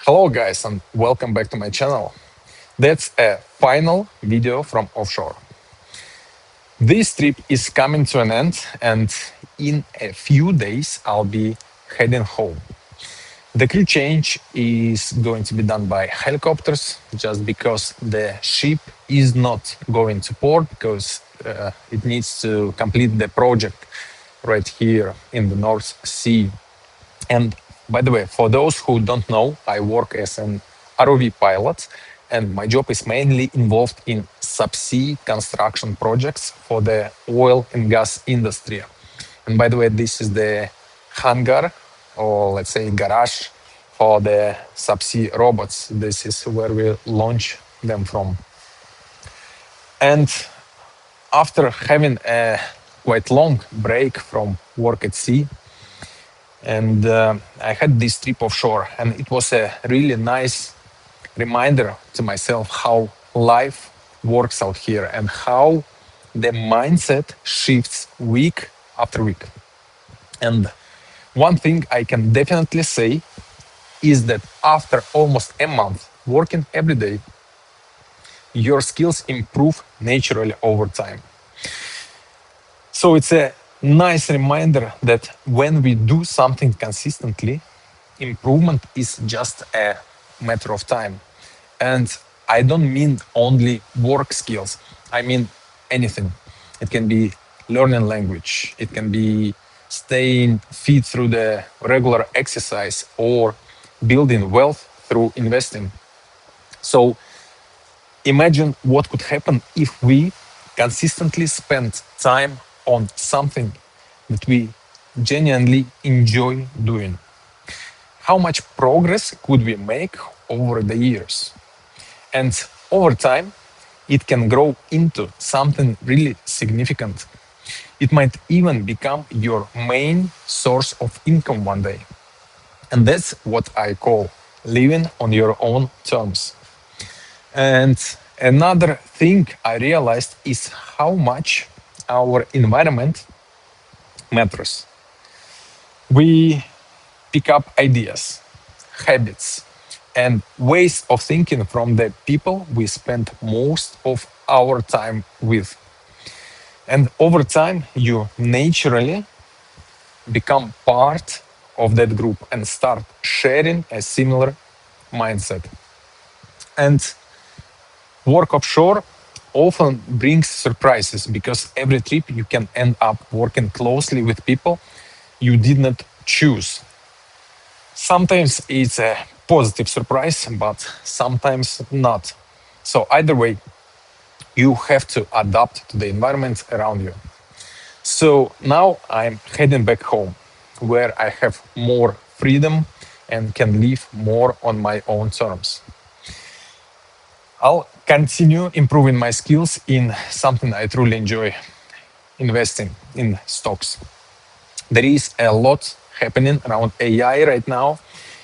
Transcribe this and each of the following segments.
Hello guys and welcome back to my channel. That's a final video from offshore. This trip is coming to an end and in a few days I'll be heading home. The crew change is going to be done by helicopters just because the ship is not going to port because it needs to complete the project right here in the North Sea. And by the way, for those who don't know, I work as an ROV pilot, and my job is mainly involved in subsea construction projects for the oil and gas industry. And by the way, this is the hangar, or let's say garage, for the subsea robots. This is where we launch them from. And after having a quite long break from work at sea, and I had this trip offshore, and it was a really nice reminder to myself how life works out here and how the mindset shifts week after week. And one thing I can definitely say is that after almost a month working every day, your skills improve naturally over time. So it's a nice reminder that when we do something consistently, improvement is just a matter of time. And I don't mean only work skills, I mean anything. It can be learning language, it can be staying fit through the regular exercise, or building wealth through investing. So imagine what could happen if we consistently spend time on something that we genuinely enjoy doing. How much progress could we make over the years? And over time, it can grow into something really significant. It might even become your main source of income one day. And that's what I call living on your own terms. And another thing I realized is how much our environment matters. We pick up ideas, habits, and ways of thinking from the people we spend most of our time with. And over time, you naturally become part of that group and start sharing a similar mindset. And work offshore often brings surprises because every trip you can end up working closely with people you did not choose. Sometimes it's a positive surprise, but sometimes not. So either way, you have to adapt to the environment around you. So now I'm heading back home, where I have more freedom and can live more on my own terms. I'll continue improving my skills in something I truly enjoy, investing in stocks. There is a lot happening around AI right now.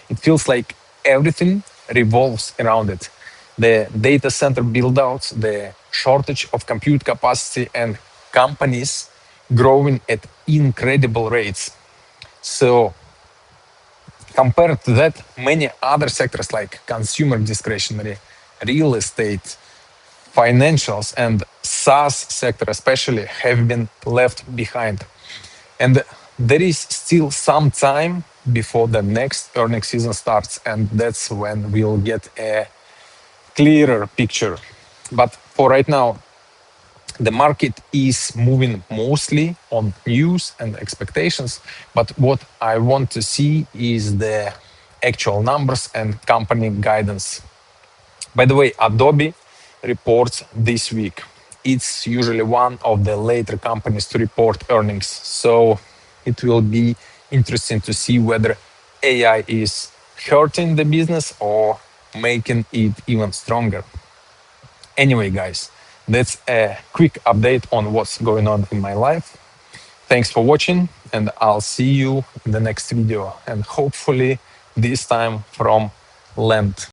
It feels like everything revolves around it. The data center build out, the shortage of compute capacity, and companies growing at incredible rates. So compared to that, many other sectors like consumer discretionary, real estate, financials, and SaaS sector especially have been left behind. And there is still some time before the next earnings season starts, and that's when we'll get a clearer picture. But for right now, the market is moving mostly on news and expectations. But what I want to see is the actual numbers and company guidance. By the way, Adobe reports this week. It's usually one of the later companies to report earnings. So it will be interesting to see whether AI is hurting the business or making it even stronger. Anyway, guys, that's a quick update on what's going on in my life. Thanks for watching, and I'll see you in the next video, and hopefully this time from land.